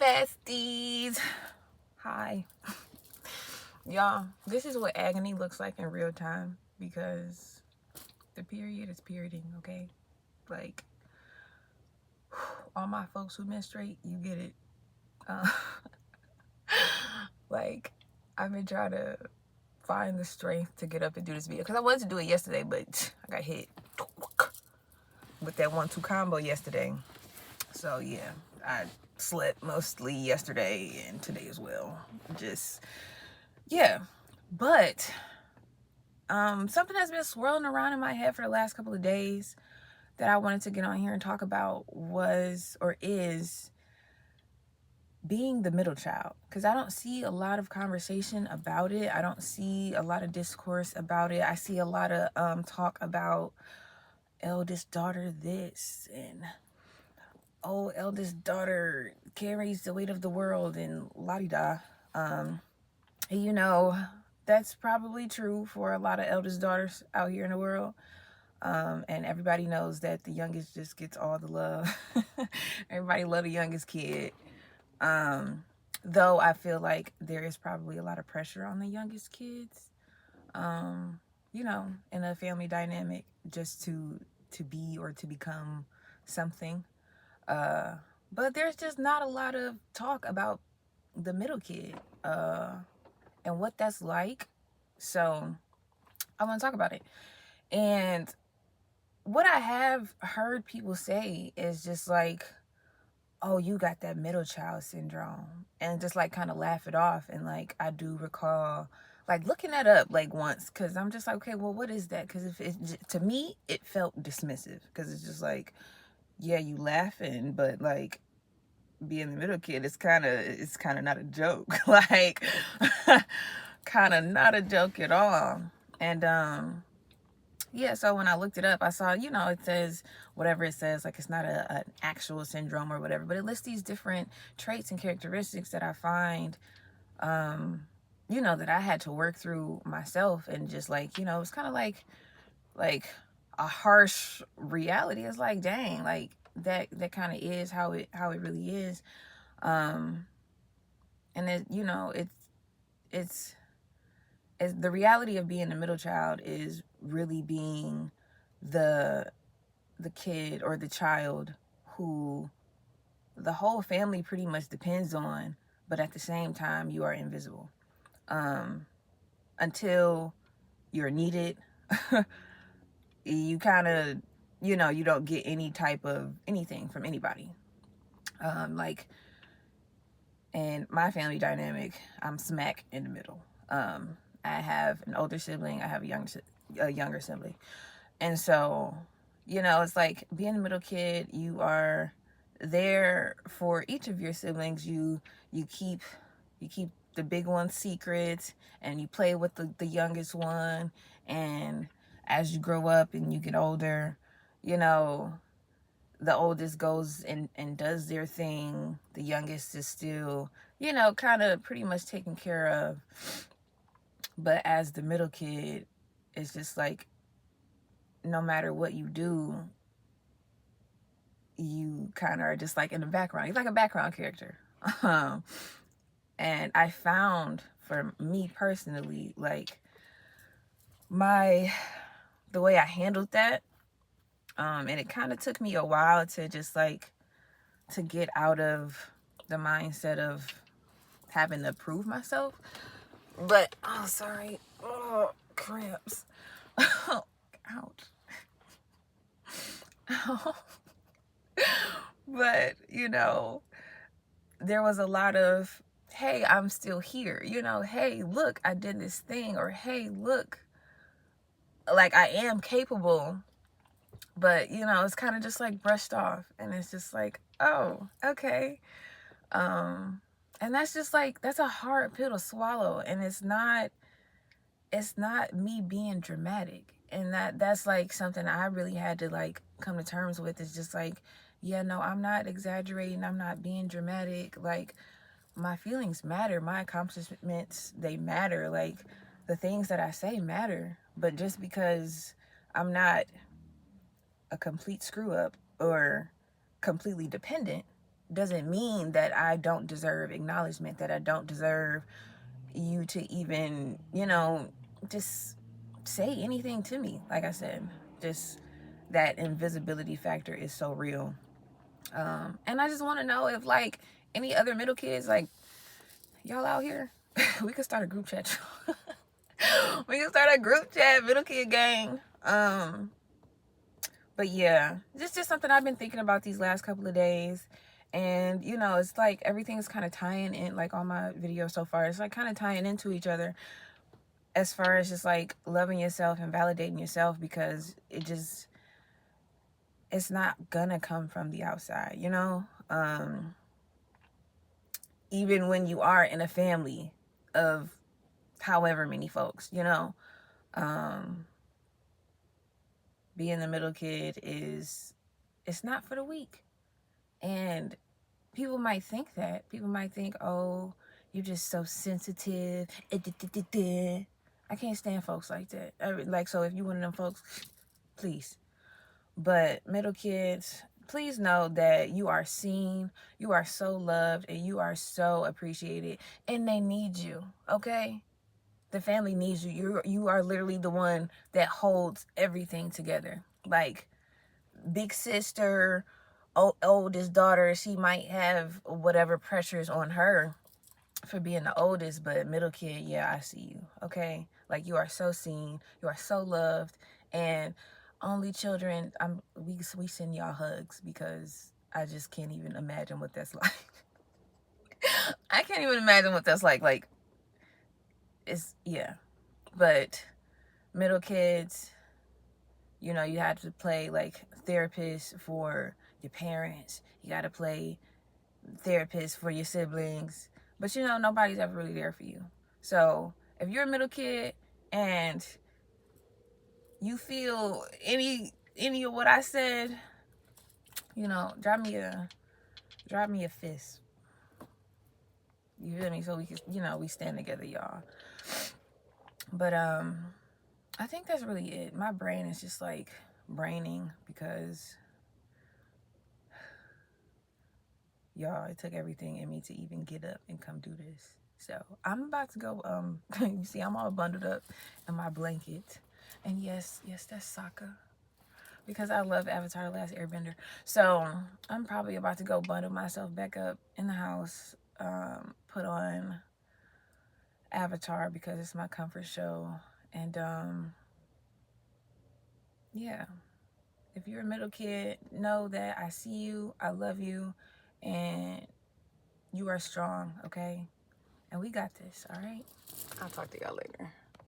besties. Hi. Y'all, this is what agony looks like in real time because the period is perioding, okay? Like, all my folks who menstruate, you get it. Uh, like, I've been trying to find the strength to get up and do this video because I wanted to do it yesterday, but I got hit with that 1-2 combo yesterday. So, yeah, I slept mostly yesterday and today as well. Yeah, but something that's been swirling around in my head for the last couple of days that I wanted to get on here and talk about was or is being the middle child, because I don't see a lot of conversation about it. I don't see a lot of discourse about it. I see a lot of talk about eldest daughter this and eldest daughter carries the weight of the world and la-di-da. You know, that's probably true for a lot of eldest daughters out here in the world. And everybody knows that the youngest just gets all the love. Everybody love the youngest kid. Though I feel like there is probably a lot of pressure on the youngest kids, you know, in a family dynamic just to be or to become something. But there's just not a lot of talk about the middle kid and what that's like. So I want to talk about it. And what I have heard people say is just like, oh, you got that middle child syndrome, and just like kind of laugh it off. And like, I do recall like looking that up like once, because I'm just like, okay, well, what is that? Because if it, to me, it felt dismissive, because it's just like, yeah, you laughing, but like being the middle kid, it's kind of not a joke. Like, kind of not a joke at all. And yeah, so when I looked it up, I saw, you know, it says whatever it says, like it's not an actual syndrome or whatever, but it lists these different traits and characteristics that I find, you know, that I had to work through myself. And just like, you know, it's kind of like a harsh reality. It's like, dang, like that kind of is how it really is. And it, you know, it's the reality of being a middle child is really being the kid or the child who the whole family pretty much depends on, but at the same time you are invisible until you're needed. You kind of, you know, you don't get any type of anything from anybody. Like in my family dynamic, I'm smack in the middle. I have an older sibling, I have a younger sibling. And so, you know, it's like being a middle kid, you are there for each of your siblings. You keep the big one's secrets, and you play with the youngest one. And as you grow up and you get older, you know, the oldest goes and does their thing. The youngest is still, you know, kind of pretty much taken care of. But as the middle kid, it's just like, no matter what you do, you kind of are just like in the background. You're like a background character. And I found, for me personally, like the way I handled that, and it kind of took me a while to just like to get out of the mindset of having to prove myself. But oh, sorry, oh, cramps. Ouch. But you know, there was a lot of, hey, I'm still here, you know, hey, look, I did this thing, or hey, look, like I am capable. But you know, it's kind of just like brushed off, and it's just like, oh, okay. And that's just like, that's a hard pill to swallow. And it's not me being dramatic. And that's like something I really had to like come to terms with. It's just like, yeah, no, I'm not exaggerating, I'm not being dramatic. Like, my feelings matter, my accomplishments, they matter. Like, the things that I say matter. But just because I'm not a complete screw up or completely dependent, doesn't mean that I don't deserve acknowledgement, that I don't deserve you to even, you know, just say anything to me. Like I said, just that invisibility factor is so real. And I just want to know if, like, any other middle kids, like, y'all out here, we could start a group chat. We can start a group chat, middle kid gang. But yeah, just something I've been thinking about these last couple of days. And, you know, it's like everything's kind of tying in, like all my videos so far, it's like kind of tying into each other as far as just like loving yourself and validating yourself, because it's not gonna come from the outside, you know? Even when you are in a family of however many folks, you know, being the middle kid it's not for the weak. And people might think that. People might think, oh, you're just so sensitive. I can't stand folks like that. Like, so if you one of them folks, please. But middle kids, please know that you are seen, you are so loved, and you are so appreciated. And they need you, okay? The family needs you. You are literally the one that holds everything together. Like, big sister, oldest daughter, she might have whatever pressures on her for being the oldest, but middle kid, yeah, I see you, okay? Like, you are so seen, you are so loved, and only children, we send y'all hugs, because I just can't even imagine what that's like. I can't even imagine what that's like. Like, it's, yeah. But middle kids, you know, you have to play like therapist for your parents. You got to play therapist for your siblings. But, you know, nobody's ever really there for you. So if you're a middle kid and you feel any of what I said, you know, drop me a fist. You feel me? So we can, you know, we stand together, y'all. But I think that's really it. My brain is just like braining, because y'all, it took everything in me to even get up and come do this. So I'm about to go, you see, I'm all bundled up in my blanket. And yes, that's Sokka, because I love Avatar: The Last Airbender. So I'm probably about to go bundle myself back up in the house, put on Avatar because it's my comfort show. And yeah, if you're a middle kid, know that I see you, I love you, and you are strong, okay? And we got this, all right? I'll talk to y'all later.